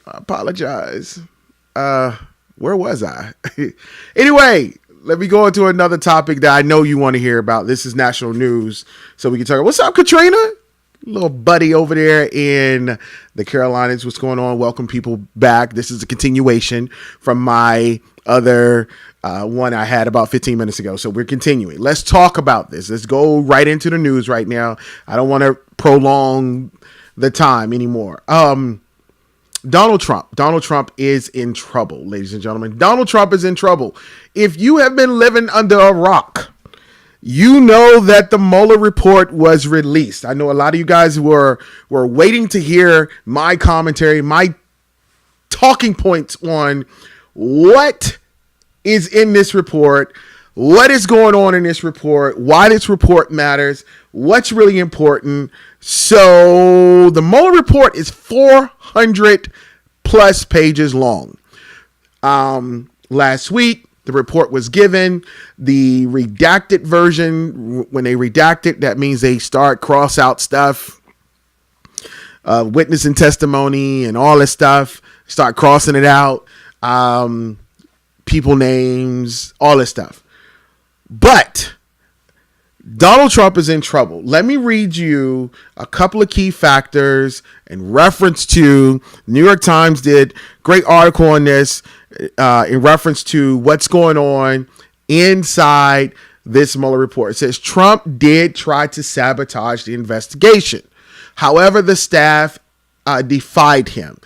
I apologize. Where was I? Anyway, let me go into another topic that I know you want to hear about. This is national news, so we can talk. What's up, Katrina? Little buddy over there in the Carolinas. What's going on? Welcome people back. This is a continuation from my other one I had about 15 minutes ago. So we're continuing. Let's talk about this. Let's go right into the news right now. I don't want to prolong the time anymore. Donald Trump is in trouble, ladies and gentlemen. Donald Trump is in trouble. If you have been living under a rock, you know that the Mueller report was released. I know a lot of you guys were waiting to hear my commentary, my talking points on what is in this report, what is going on in this report, why this report matters, what's really important. So the Mueller report is 400 plus pages long. Last week, the report was given. The redacted version, when they redact it, that means they start cross out stuff, witness and testimony and all this stuff, start crossing it out, people names, all this stuff. But Donald Trump is in trouble. Let me read you a couple of key factors in reference to New York Times did great article on this in reference to what's going on inside this Mueller report. It says Trump did try to sabotage the investigation. However, the staff defied him.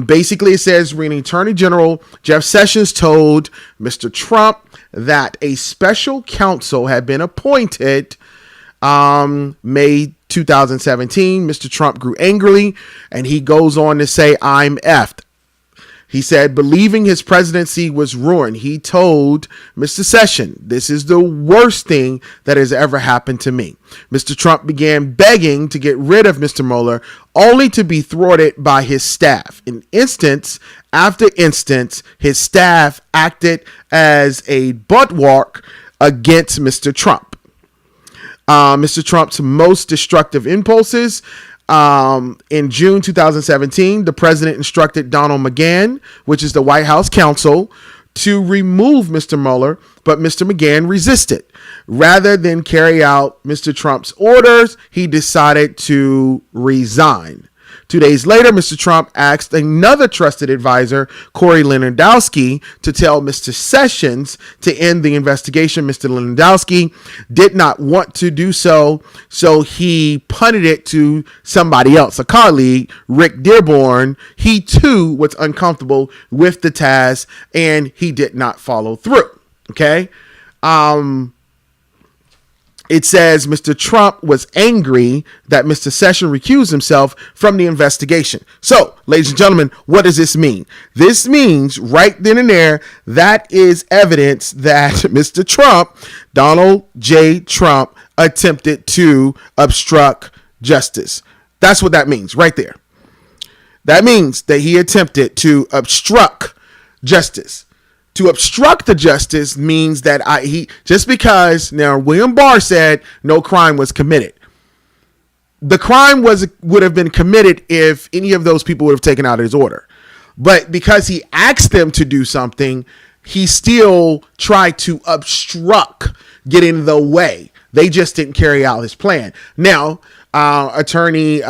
Basically, it says reading Attorney General Jeff Sessions told Mr. Trump that a special counsel had been appointed May 2017. Mr. Trump grew angrily, and he goes on to say, "I'm effed." He said, believing his presidency was ruined, he told Mr. Sessions, "This is the worst thing that has ever happened to me." Mr. Trump began begging to get rid of Mr. Mueller, only to be thwarted by his staff. In instance after instance, his staff acted as a bulwark against Mr. Trump. Mr. Trump's most destructive impulses. In June 2017, the president instructed Donald McGahn, which is the White House counsel, to remove Mr. Mueller, but Mr. McGahn resisted. Rather than carry out Mr. Trump's orders, he decided to resign. 2 days later, Mr. Trump asked another trusted advisor, Corey Lewandowski, to tell Mr. Sessions to end the investigation. Mr. Lewandowski did not want to do so, so he punted it to somebody else, a colleague, Rick Dearborn. He too was uncomfortable with the task, and he did not follow through. Okay. It says Mr. Trump was angry that Mr. Sessions recused himself from the investigation. So, ladies and gentlemen, what does this mean? This means right then and there, that is evidence that Mr. Trump, Donald J. Trump, attempted to obstruct justice. That's what that means right there. That means that he attempted to obstruct justice. To obstruct the justice means that just because now William Barr said no crime was committed. The crime would have been committed if any of those people would have taken out his order. But because he asked them to do something, he still tried to obstruct, get in the way. They just didn't carry out his plan. Now, attorney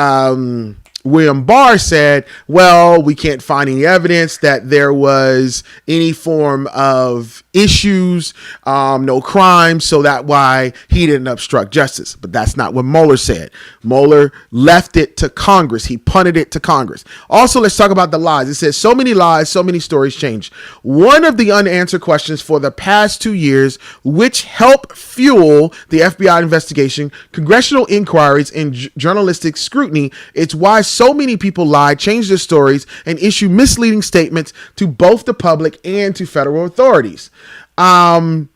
William Barr said, well, we can't find any evidence that there was any form of issues, no crime, so that's why he didn't obstruct justice. But that's not what Mueller said. Mueller left it to Congress. He punted it to Congress. Also, let's talk about the lies. It says so many lies, so many stories changed. One of the unanswered questions for the past 2 years, which helped fuel the FBI investigation, congressional inquiries, and journalistic scrutiny, it's why so many people lied, changed their stories, and issued misleading statements to both the public and to federal authorities. One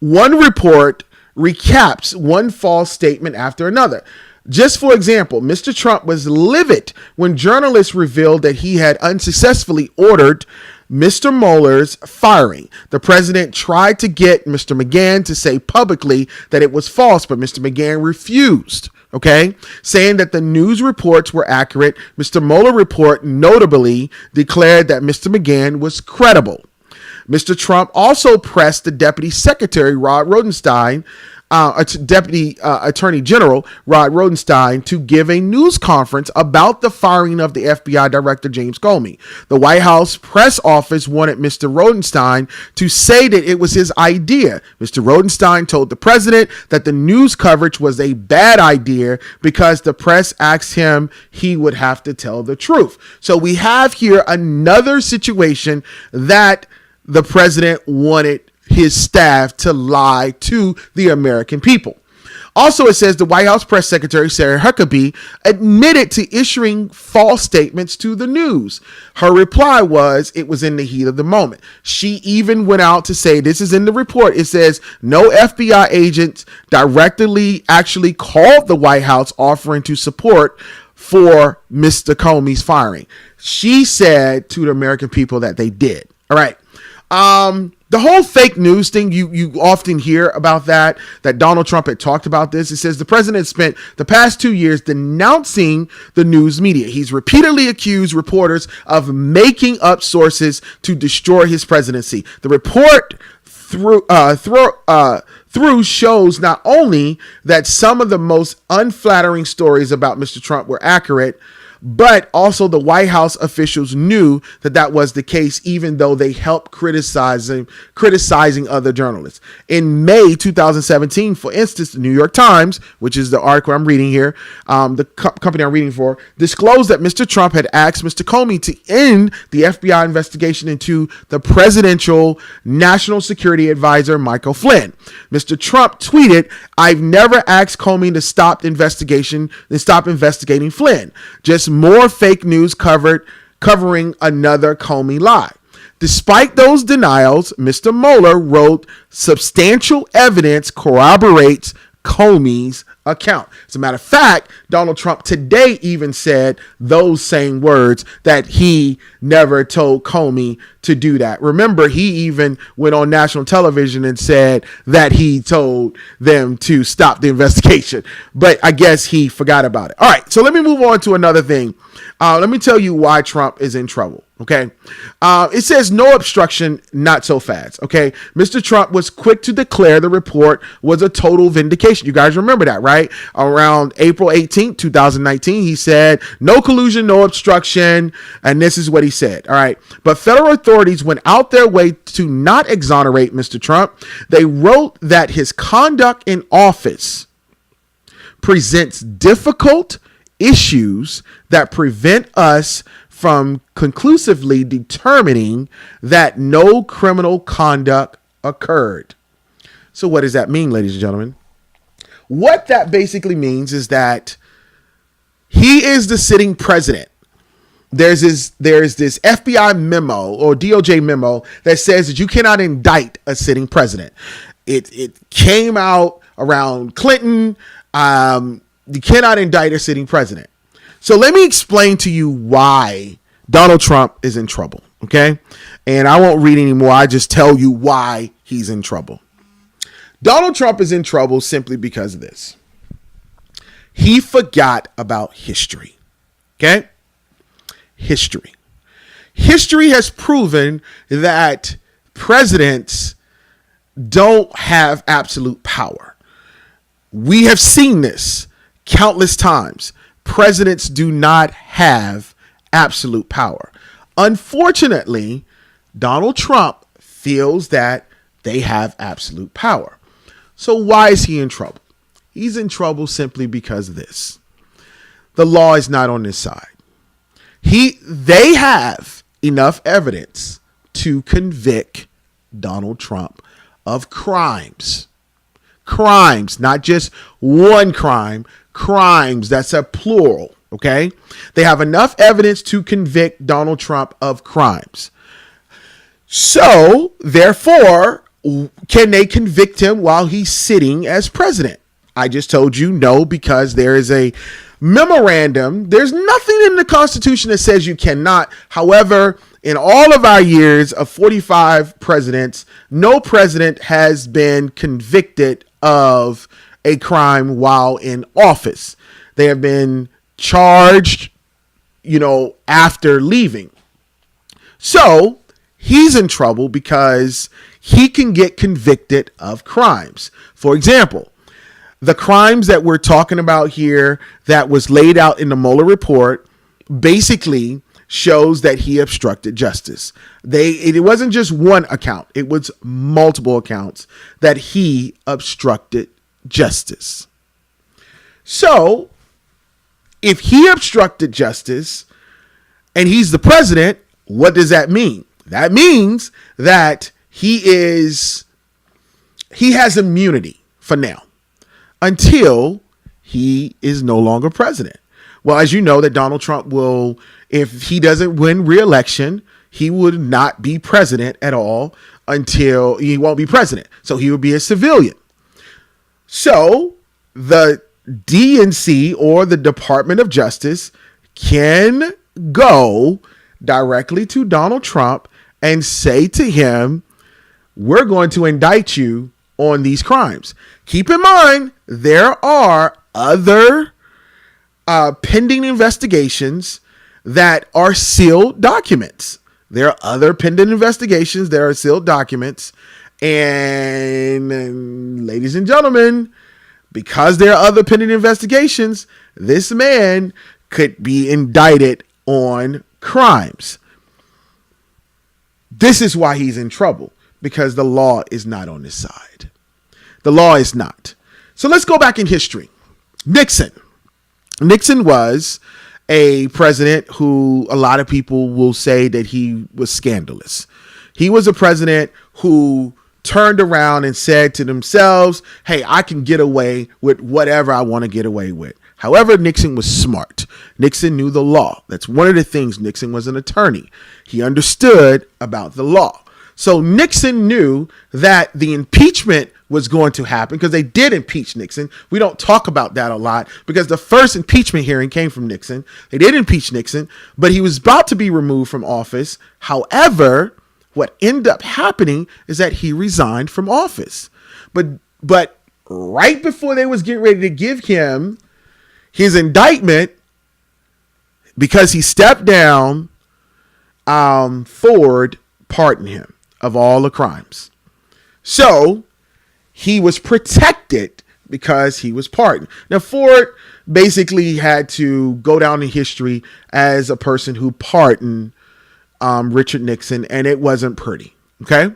report recaps one false statement after another. Just for example, Mr. Trump was livid when journalists revealed that he had unsuccessfully ordered Mr. Mueller's firing. The president tried to get Mr. McGahn to say publicly that it was false, but Mr. McGahn refused. okay, saying that the news reports were accurate. Mr. Mueller report notably declared that Mr. McGahn was credible. Mr. Trump also pressed the Deputy Secretary Rod Rosenstein, Deputy Attorney General Rod Rosenstein, to give a news conference about the firing of the FBI Director James Comey. The White House press office wanted Mr. Rosenstein to say that it was his idea. Mr. Rosenstein told the president that the news coverage was a bad idea because the press asked him he would have to tell the truth. So we have here another situation that the president wanted his staff to lie to the American people. Also, it says the White House press secretary, Sarah Huckabee, admitted to issuing false statements to the news. Her reply was it was in the heat of the moment. She even went out to say, this is in the report, it says no FBI agents directly actually called the White House offering to support for Mr. Comey's firing. She said to the American people that they did. All right. The whole fake news thing, you often hear about that Donald Trump had talked about this. It says the president spent the past 2 years denouncing the news media. He's repeatedly accused reporters of making up sources to destroy his presidency. The report through shows not only that some of the most unflattering stories about Mr. Trump were accurate, but also the White House officials knew that that was the case, even though they helped criticizing other journalists. In May 2017, for instance, the New York Times, which is the article I'm reading here, the company I'm reading for, disclosed that Mr. Trump had asked Mr. Comey to end the FBI investigation into the presidential national security advisor, Michael Flynn. Mr. Trump tweeted, "I've never asked Comey to stop investigating Flynn. Just more fake news covering another Comey lie." Despite those denials, Mr. Mueller wrote, "Substantial evidence corroborates Comey's account." As a matter of fact, Donald Trump today even said those same words, that he never told Comey to do that. Remember, he even went on national television and said that he told them to stop the investigation, but I guess he forgot about it. All right, so let me move on to another thing. Let me tell you why Trump is in trouble. Okay. It says no obstruction, not so fast. Okay. Mr. Trump was quick to declare the report was a total vindication. You guys remember that, right? Around April 18th, 2019, he said no collusion, no obstruction. And this is what he said. All right. But federal authorities went out their way to not exonerate Mr. Trump. They wrote that his conduct in office presents difficult issues that prevent us from conclusively determining that no criminal conduct occurred. So what does that mean, ladies and gentlemen? What that basically means is that he is the sitting president. There's this FBI memo or DOJ memo that says that you cannot indict a sitting president. It came out around Clinton. You cannot indict a sitting president. So let me explain to you why Donald Trump is in trouble, okay? And I won't read anymore. I just tell you why he's in trouble. Donald Trump is in trouble simply because of this. He forgot about history, okay? History. History has proven that presidents don't have absolute power. We have seen this countless times. Presidents do not have absolute power. Unfortunately, Donald Trump feels that they have absolute power. So why is he in trouble? He's in trouble simply because of this. The law is not on his side. They have enough evidence to convict Donald Trump of crimes. Crimes, not just one crime, crimes. That's a plural. Okay. They have enough evidence to convict Donald Trump of crimes. So therefore, can they convict him while he's sitting as president? I just told you no, because there is a memorandum. There's nothing in the Constitution that says you cannot. However, in all of our years of 45 presidents, no president has been convicted of a crime while in office. They have been charged, after leaving. So he's in trouble because he can get convicted of crimes. For example, the crimes that we're talking about here that was laid out in the Mueller report basically shows that he obstructed justice. It wasn't just one account. It was multiple accounts that he obstructed justice. So if he obstructed justice and he's the president, what does that mean? That means that he has immunity for now until he is no longer president. Well, as you know, that Donald Trump will, if he doesn't win re-election, he would not be president at all until he won't be president. So he will be a civilian. So the DNC or the Department of Justice can go directly to Donald Trump and say to him, we're going to indict you on these crimes. Keep in mind, there are other pending investigations that are sealed documents. There are other pending investigations that are sealed documents. And ladies and gentlemen, because there are other pending investigations, this man could be indicted on crimes. This is why he's in trouble, because the law is not on his side. The law is not. So let's go back in history. Nixon was a president who a lot of people will say that he was scandalous. He was a president who turned around and said to themselves, hey, I can get away with whatever I want to get away with. However, Nixon was smart. Nixon knew the law. That's one of the things. Nixon was an attorney. He understood about the law. So Nixon knew that the impeachment was going to happen because they did impeach Nixon. We don't talk about that a lot because the first impeachment hearing came from Nixon. They did impeach Nixon, but he was about to be removed from office. However, what ended up happening is that he resigned from office. But right before they was getting ready to give him his indictment, because he stepped down, Ford pardoned him of all the crimes. So he was protected because he was pardoned. Now, Ford basically had to go down in history as a person who pardoned Richard Nixon, and it wasn't pretty. Okay.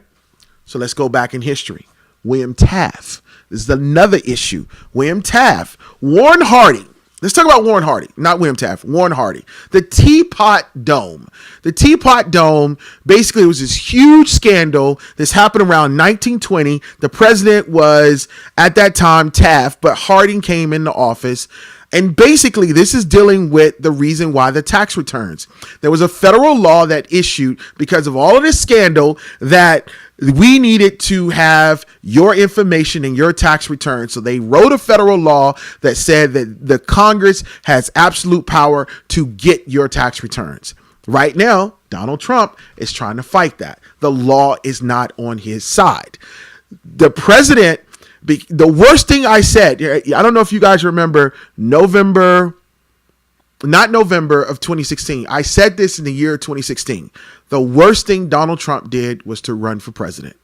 So let's go back in history. William Taft. This is another issue. William Taft. Warren Harding. Let's talk about Warren Harding, not William Taft, Warren Harding. The Teapot Dome. The Teapot Dome basically was this huge scandal. This happened around 1920. The president was, at that time, Taft, but Harding came into office. And basically, this is dealing with the reason why the tax returns. There was a federal law that issued because of all of this scandal that we needed to have your information in your tax return. So they wrote a federal law that said that the Congress has absolute power to get your tax returns. Right now, Donald Trump is trying to fight that. The law is not on his side. The president, the worst thing I said, I don't know if you guys remember November of 2016. I said this in the year 2016. The worst thing Donald Trump did was to run for president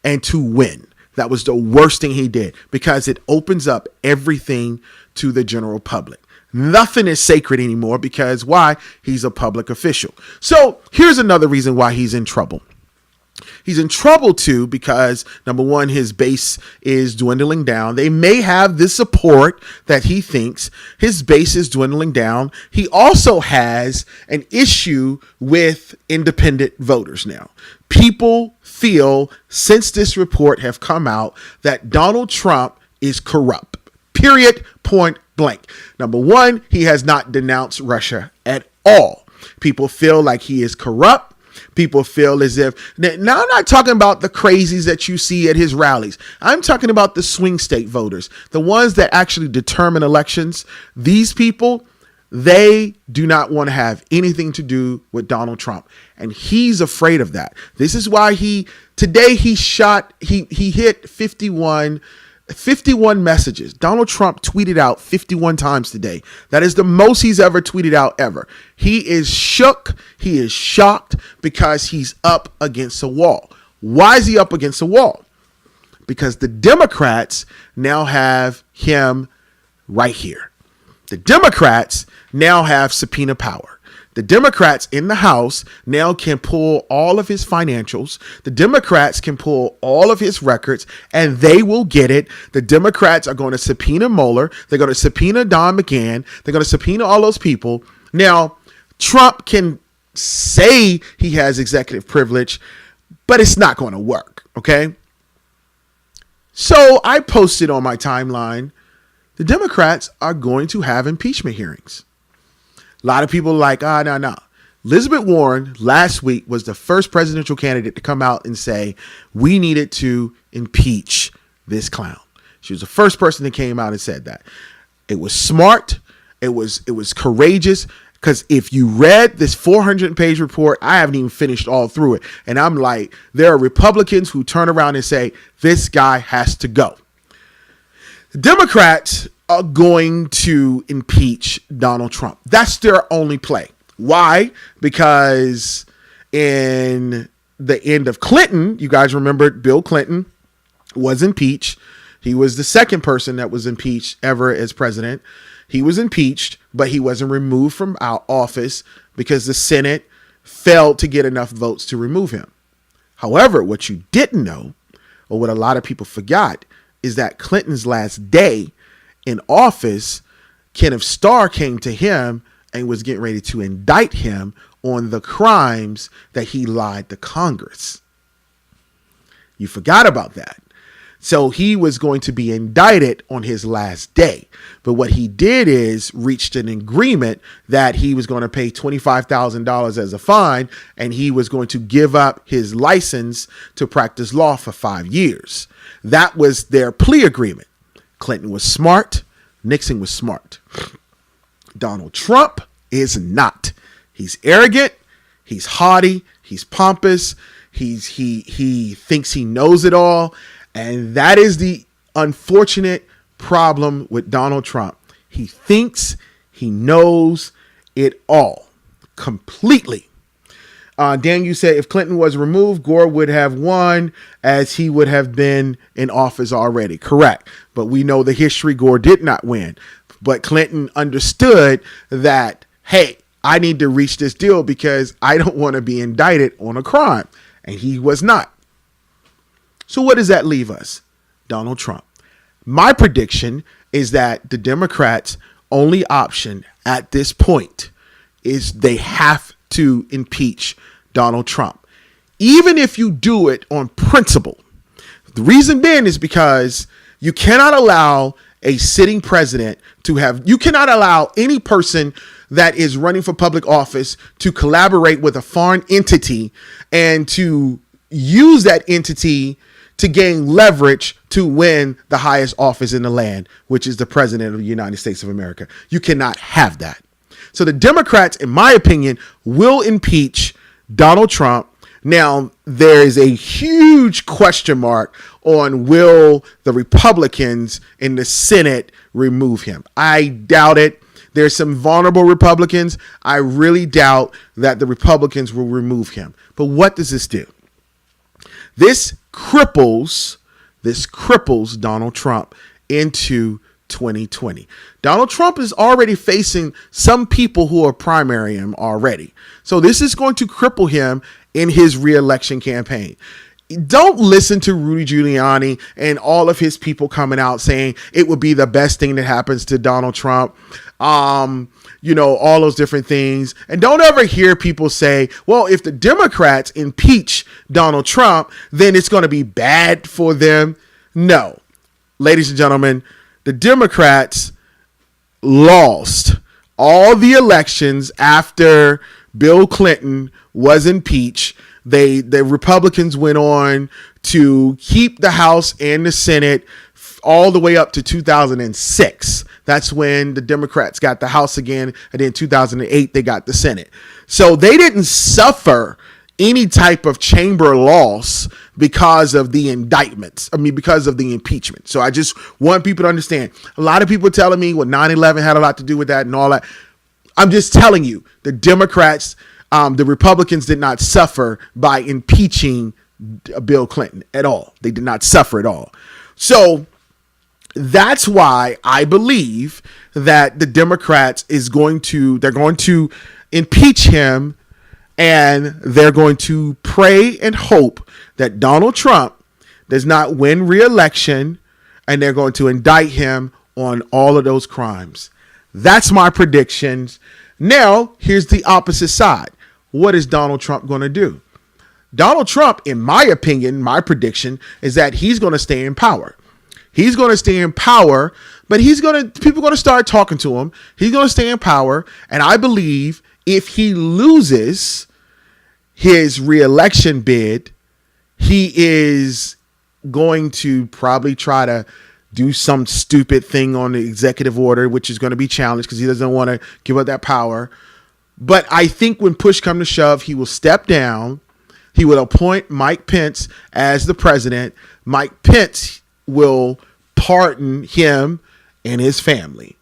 and to win. That was the worst thing he did because it opens up everything to the general public. Nothing is sacred anymore because why? He's a public official. So here's another reason why he's in trouble. He's in trouble too because, number one, his base is dwindling down. They may have the support that he thinks. His base is dwindling down. He also has an issue with independent voters now. People feel, since this report have come out, that Donald Trump is corrupt. Period. Point blank. Number one, he has not denounced Russia at all. People feel like he is corrupt. People feel as if, now I'm not talking about the crazies that you see at his rallies. I'm talking about the swing state voters, the ones that actually determine elections. These people, they do not want to have anything to do with Donald Trump. And he's afraid of that. This is why today he hit 51 51 messages. Donald Trump tweeted out 51 times today. That is the most he's ever tweeted out ever. He is shook. He is shocked because he's up against a wall. Why is he up against a wall? Because the Democrats now have him right here. The Democrats now have subpoena power. The Democrats in the House now can pull all of his financials. The Democrats can pull all of his records, and they will get it. The Democrats are going to subpoena Mueller. They're going to subpoena Don McGahn. They're going to subpoena all those people. Now, Trump can say he has executive privilege, but it's not going to work, okay? So I posted on my timeline, the Democrats are going to have impeachment hearings. A lot of people are like, no. Elizabeth Warren last week was the first presidential candidate to come out and say, we needed to impeach this clown. She was the first person that came out and said that. It was smart. It was courageous. Because if you read this 400-page report, I haven't even finished all through it. And I'm like, there are Republicans who turn around and say, this guy has to go. The Democrats are going to impeach Donald Trump. That's their only play. Why? Because in the end of Clinton, you guys remember Bill Clinton was impeached. He was the second person that was impeached ever as president. He was impeached, but he wasn't removed from our office because the Senate failed to get enough votes to remove him. However, what you didn't know, or what a lot of people forgot, is that Clinton's last day in office, Kenneth Starr came to him and was getting ready to indict him on the crimes that he lied to Congress. You forgot about that. So he was going to be indicted on his last day. But what he did is reached an agreement that he was going to pay $25,000 as a fine, and he was going to give up his license to practice law for 5 years. That was their plea agreement. Clinton was smart. Nixon was smart. Donald Trump is not. He's arrogant. He's haughty. He's pompous. He thinks he knows it all. And that is the unfortunate problem with Donald Trump. He thinks he knows it all completely. Dan, you said if Clinton was removed, Gore would have won as he would have been in office already. Correct. But we know the history. Gore did not win. But Clinton understood that, hey, I need to reach this deal because I don't want to be indicted on a crime. And he was not. So what does that leave us? Donald Trump. My prediction is that the Democrats' only option at this point is they have to impeach Donald Trump. Even if you do it on principle. The reason being is because you cannot allow a sitting president you cannot allow any person that is running for public office to collaborate with a foreign entity and to use that entity to gain leverage to win the highest office in the land, which is the president of the United States of America. You cannot have that. So the Democrats, in my opinion, will impeach Donald Trump. Now, there is a huge question mark on will the Republicans in the Senate remove him. I doubt it. There's some vulnerable Republicans. I really doubt that the Republicans will remove him. But what does this do? This cripples Donald Trump into 2020. Donald Trump is already facing some people who are primarying him already. So this is going to cripple him in his reelection campaign. Don't listen to Rudy Giuliani and all of his people coming out saying it would be the best thing that happens to Donald Trump. All those different things. And don't ever hear people say, well, if the Democrats impeach Donald Trump, then it's going to be bad for them. No, ladies and gentlemen, the Democrats lost all the elections after Bill Clinton was impeached. The Republicans went on to keep the House and the Senate all the way up to 2006. That's when the Democrats got the House again. And then 2008, they got the Senate. So they didn't suffer any type of chamber loss because of the indictments. I mean, because of the impeachment. So I just want people to understand. A lot of people telling me, well, 9/11 had a lot to do with that and all that. I'm just telling you, the Democrats, the Republicans did not suffer by impeaching Bill Clinton at all. They did not suffer at all. So that's why I believe that the Democrats they're going to impeach him, and they're going to pray and hope that Donald Trump does not win re-election, and they're going to indict him on all of those crimes. That's my predictions. Now, here's the opposite side. What is Donald Trump going to do? Donald Trump, in my opinion, my prediction is that he's going to stay in power. He's going to stay in power, but people are going to start talking to him. He's going to stay in power. And I believe if he loses his re-election bid, he is going to probably try to do some stupid thing on the executive order, which is going to be challenged because he doesn't want to give up that power. But I think when push comes to shove, he will step down. He will appoint Mike Pence as the president. Mike Pence will pardon him and his family.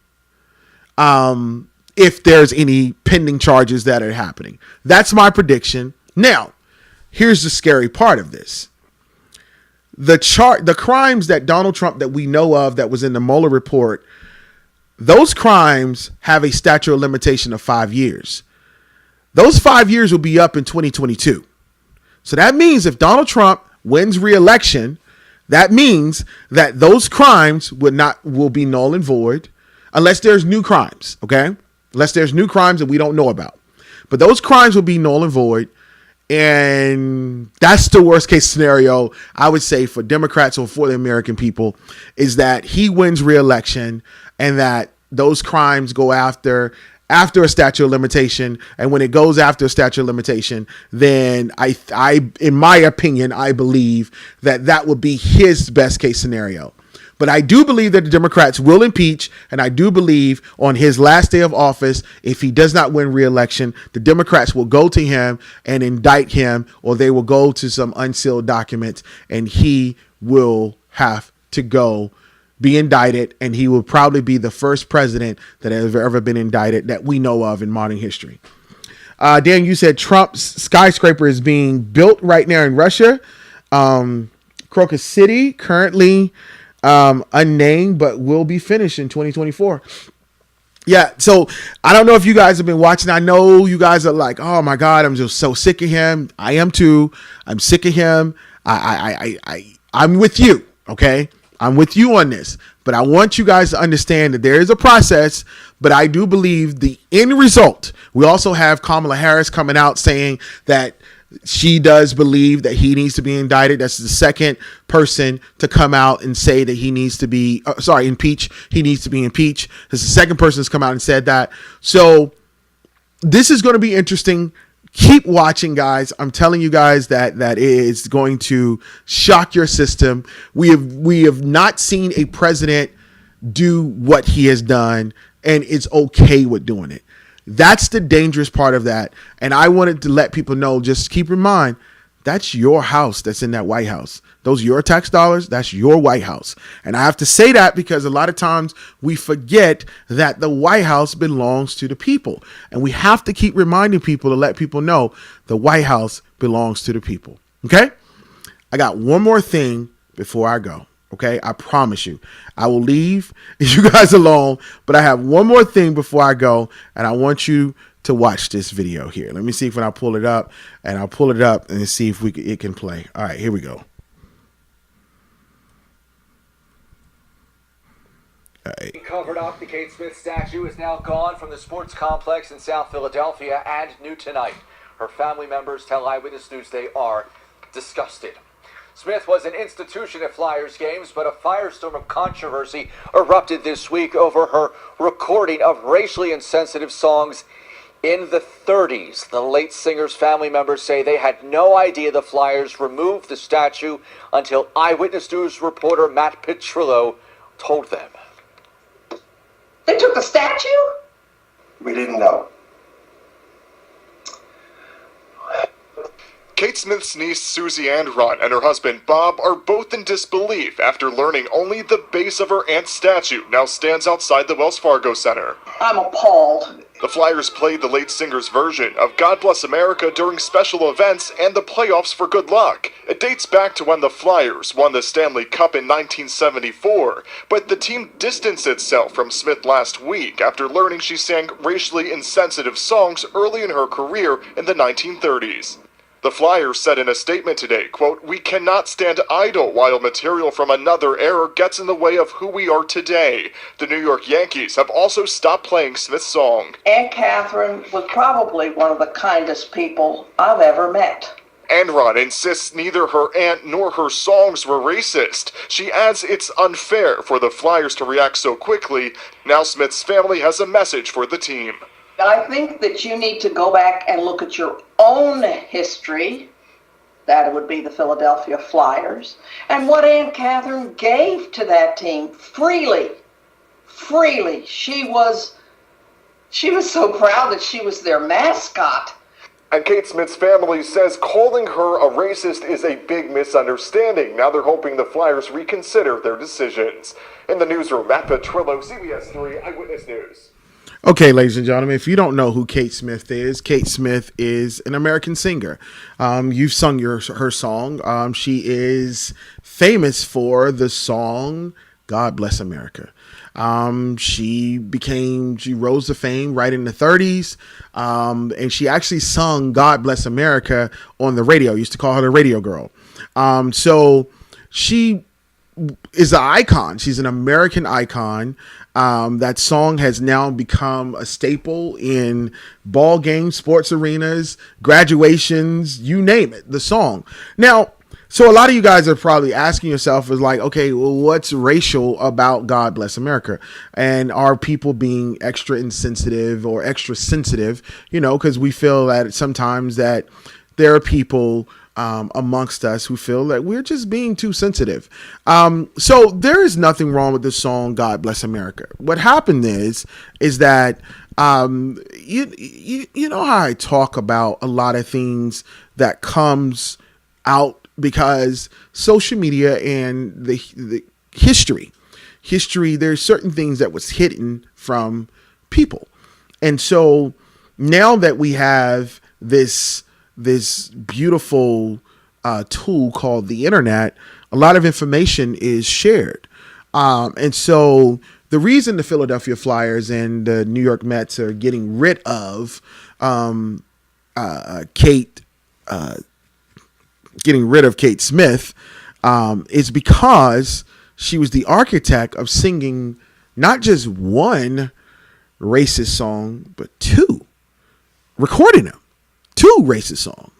If there's any pending charges that are happening. That's my prediction. Now, here's the scary part of this. The crimes that Donald Trump that we know of that was in the Mueller report, those crimes have a statute of limitation of 5 years. Those 5 years will be up in 2022. So that means if Donald Trump wins re-election, that means that those crimes will be null and void unless there's new crimes, okay? Unless there's new crimes that we don't know about. But those crimes will be null and void. And that's the worst case scenario, I would say, for Democrats or for the American people, is that he wins re-election and that those crimes go after a statute of limitation. And when it goes after a statute of limitation, then I in my opinion, I believe that would be his best case scenario. But I do believe that the Democrats will impeach, and I do believe on his last day of office, if he does not win re-election, the Democrats will go to him and indict him, or they will go to some unsealed documents, and he will have to go be indicted, and he will probably be the first president that has ever been indicted that we know of in modern history. Dan, you said Trump's skyscraper is being built right now in Russia. Crocus City, currently unnamed, but will be finished in 2024. Yeah, so I don't know if you guys have been watching. I know you guys are like, oh my God, I'm just so sick of him. I am too. I'm sick of him. I'm with you, okay? I'm with you on this, but I want you guys to understand that there is a process, but I do believe the end result. We also have Kamala Harris coming out saying that she does believe that he needs to be indicted. That's the second person to come out and say that he needs to be, impeached. He needs to be impeached. This is the second person that's come out and said that. So this is going to be interesting. Keep watching, guys. I'm telling you guys that is going to shock your system. We have not seen a president do what he has done, and it's okay with doing it. That's the dangerous part of that. And I wanted to let people know, just keep in mind, that's your house that's in that White House. Those are your tax dollars. That's your White House. And I have to say that because a lot of times we forget that the White House belongs to the people. And we have to keep reminding people to let people know the White House belongs to the people. Okay? I got one more thing before I go. Okay, I promise you, I will leave you guys alone, but I have one more thing before I go, and I want you to watch this video here. Let me see if when I pull it up, and I'll pull it up and see if it can play. All right, here we go. All right. Covered up, the Kate Smith statue is now gone from the sports complex in South Philadelphia and new tonight. Her family members tell Eyewitness News they are disgusted. Smith was an institution at Flyers games, but a firestorm of controversy erupted this week over her recording of racially insensitive songs in the 30s. The late singer's family members say they had no idea the Flyers removed the statue until Eyewitness News reporter Matt Petrillo told them. They took the statue? We didn't know. Kate Smith's niece Susie Andron and her husband Bob are both in disbelief after learning only the base of her aunt's statue now stands outside the Wells Fargo Center. I'm appalled. The Flyers played the late singer's version of God Bless America during special events and the playoffs for good luck. It dates back to when the Flyers won the Stanley Cup in 1974, but the team distanced itself from Smith last week after learning she sang racially insensitive songs early in her career in the 1930s. The Flyers said in a statement today, quote, "We cannot stand idle while material from another era gets in the way of who we are today." The New York Yankees have also stopped playing Smith's song. Aunt Catherine was probably one of the kindest people I've ever met. Andron insists neither her aunt nor her songs were racist. She adds it's unfair for the Flyers to react so quickly. Now Smith's family has a message for the team. I think that you need to go back and look at your own history, that would be the Philadelphia Flyers, and what Aunt Catherine gave to that team freely. Freely. She was so proud that she was their mascot. And Kate Smith's family says calling her a racist is a big misunderstanding. Now they're hoping the Flyers reconsider their decisions. In the newsroom, Matt Petrillo, CBS 3 Eyewitness News. Okay, ladies and gentlemen, if you don't know who Kate Smith is an American singer. You've sung her song. She is famous for the song God Bless America. She rose to fame right in the 30s. And she actually sung God Bless America on the radio. Used to call her the radio girl. So she is an icon. She's an American icon. That song has now become a staple in ball games, sports arenas, graduations, you name it, the song. Now, so a lot of you guys are probably asking yourself is like, okay, well, what's racial about God Bless America? And are people being extra insensitive or extra sensitive, because we feel that sometimes that there are people amongst us who feel that we're just being too sensitive. So there is nothing wrong with the song God Bless America. What happened is that you know how I talk about a lot of things that comes out because social media and the history, there's certain things that was hidden from people. And so now that we have this beautiful tool called the internet, a lot of information is shared. And so the reason the Philadelphia Flyers and the New York Mets are getting rid of Kate Smith is because she was the architect of singing not just one racist song, but recording them. 2 racist songs.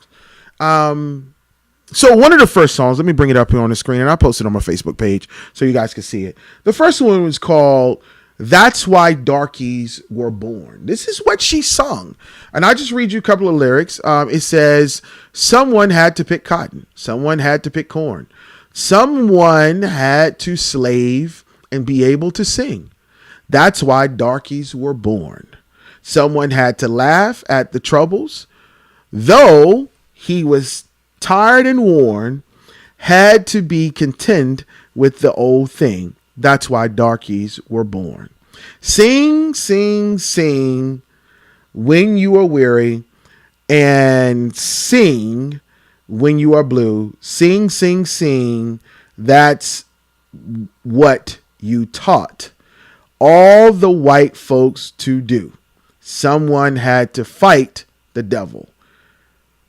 So one of the first songs, let me bring it up here on the screen, and I'll post it on my Facebook page so you guys can see it. The first one was called That's Why Darkies Were Born. This is what she sung. And I'll just read you a couple of lyrics. It says, someone had to pick cotton. Someone had to pick corn. Someone had to slave and be able to sing. That's why darkies were born. Someone had to laugh at the troubles. Though he was tired and worn, had to be content with the old thing. That's why darkies were born. Sing, sing, sing when you are weary, and sing when you are blue. Sing, sing, sing. That's what you taught all the white folks to do. Someone had to fight the devil.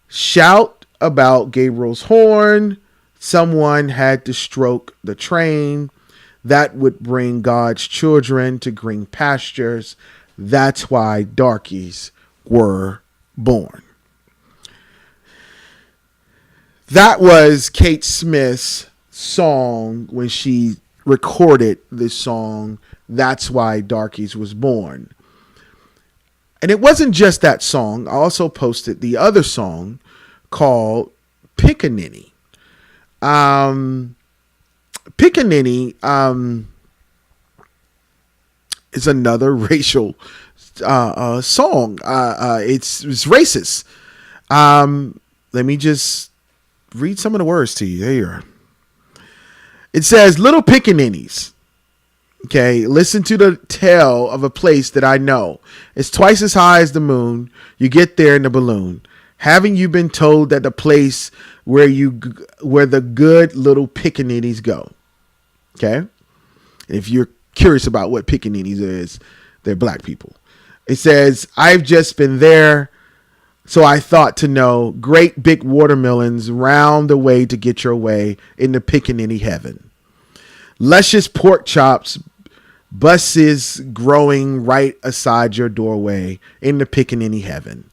Shout about Gabriel's horn. Someone had to stroke the train that would bring God's children to green pastures. That's why darkies were born. That was Kate Smith's song when she recorded this song. That's why darkies was born. And it wasn't just that song. I also posted the other song called Pickaninny. Pickaninny is another racial song. It's racist. let me just read some of the words to you. There you are. It says, little pickaninnies. Okay, listen to the tale of a place that I know. It's twice as high as the moon. You get there in the balloon. Haven't you been told that the place where the good little pickaninnies go? Okay, if you're curious about what pickaninnies is, they're black people. It says, I've just been there, so I thought to know. Great big watermelons round the way to get your way in the pickaninny heaven. Luscious pork chops, buses growing right aside your doorway in the pickaninny heaven.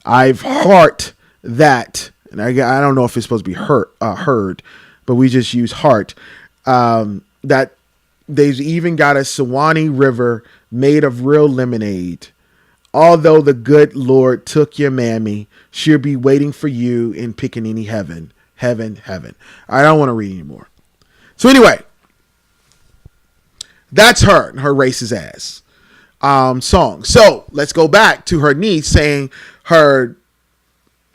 I've heart that, and I don't know if it's supposed to be heard, but we just use heart. That they've even got a Sewanee River made of real lemonade. Although the good Lord took your mammy, she'll be waiting for you in pickaninny heaven, heaven, heaven. I don't want to read anymore. So anyway. That's her racist ass song. So let's go back to her niece saying her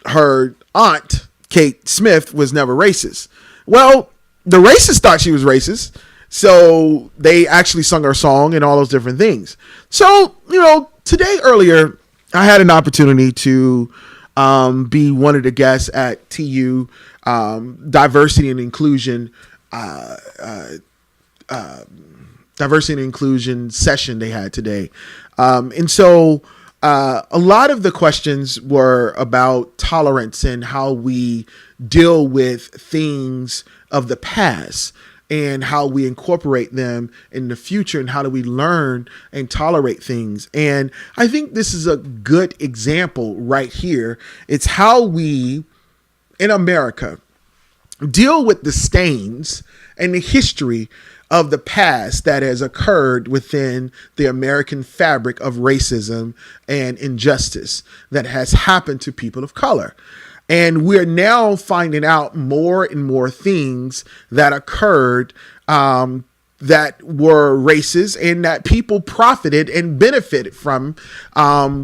aunt, Kate Smith, was never racist. Well, the racists thought she was racist. So they actually sung her song and all those different things. So, today earlier, I had an opportunity to be one of the guests at TU Diversity and Inclusion session they had today. And so a lot of the questions were about tolerance and how we deal with things of the past and how we incorporate them in the future and how do we learn and tolerate things. And I think this is a good example right here. It's how we in America deal with the stains and the history of the past that has occurred within the American fabric of racism and injustice that has happened to people of color. And we're now finding out more and more things that occurred that were racist and that people profited and benefited from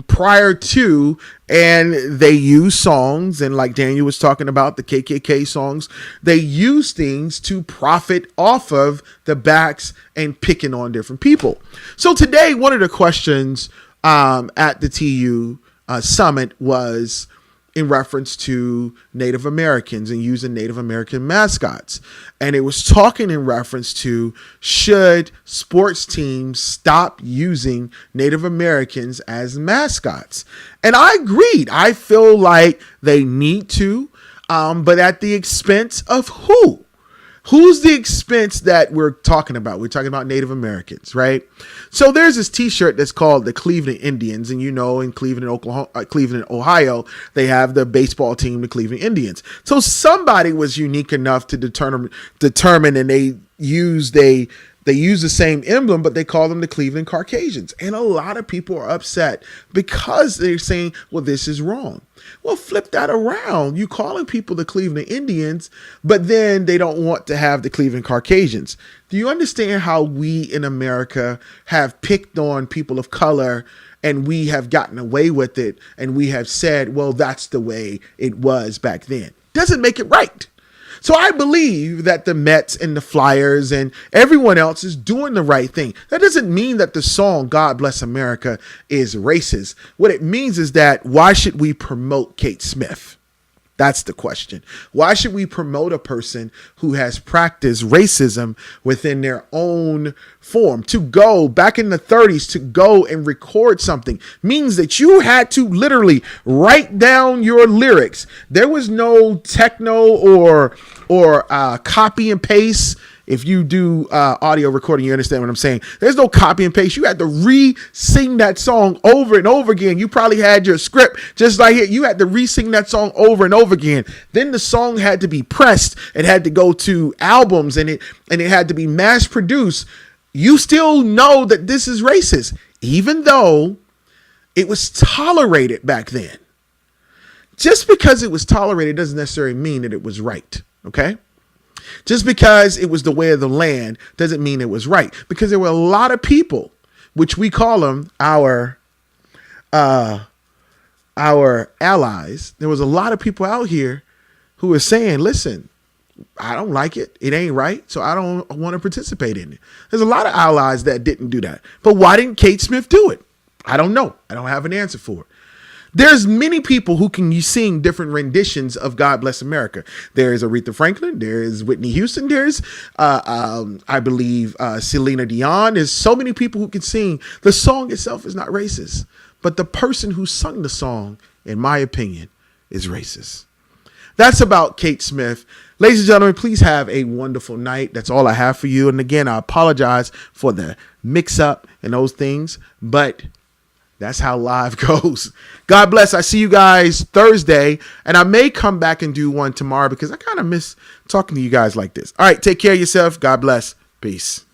prior to. And they use songs, and like Daniel was talking about, the KKK songs, they use things to profit off of the backs and picking on different people. So today, one of the questions at the TU summit was in reference to Native Americans and using Native American mascots. And it was talking in reference to, should sports teams stop using Native Americans as mascots? And I agreed. I feel like they need to, but at the expense of who? Who's the expense that we're talking about? We're talking about Native Americans, right? So there's this t-shirt that's called the Cleveland Indians. And in Cleveland, Ohio, they have the baseball team, the Cleveland Indians. So somebody was unique enough to determine and they use the same emblem, but they call them the Cleveland Caucasians. And a lot of people are upset because they're saying, well, this is wrong. Well, flip that around. You calling people the Cleveland Indians, but then they don't want to have the Cleveland Caucasians. Do you understand how we in America have picked on people of color and we have gotten away with it and we have said, well, that's the way it was back then? Doesn't make it right. So I believe that the Mets and the Flyers and everyone else is doing the right thing. That doesn't mean that the song God Bless America is racist. What it means is that why should we promote Kate Smith? That's the question. Why should we promote a person who has practiced racism within their own form? To go back in the 30s, to go and record something means that you had to literally write down your lyrics. There was no techno or copy and paste. If you do audio recording, you understand what I'm saying. There's no copy and paste. You had to re-sing that song over and over again. You probably had your script just like it. You had to re-sing that song over and over again. Then the song had to be pressed. It had to go to albums and it had to be mass produced. You still know that this is racist, even though it was tolerated back then. Just because it was tolerated doesn't necessarily mean that it was right. Okay? Just because it was the way of the land doesn't mean it was right, because there were a lot of people, which we call them our allies. There was a lot of people out here who is saying, listen, I don't like it. It ain't right. So I don't want to participate in it. There's a lot of allies that didn't do that. But why didn't Kate Smith do it? I don't know. I don't have an answer for it. There's many people who can sing different renditions of God Bless America. There is Aretha Franklin. There is Whitney Houston. There's, I believe, Selena Dion. There's so many people who can sing. The song itself is not racist. But the person who sung the song, in my opinion, is racist. That's about Kate Smith. Ladies and gentlemen, please have a wonderful night. That's all I have for you. And again, I apologize for the mix-up and those things. But that's how live goes. God bless. I see you guys Thursday, and I may come back and do one tomorrow because I kind of miss talking to you guys like this. All right, take care of yourself. God bless. Peace.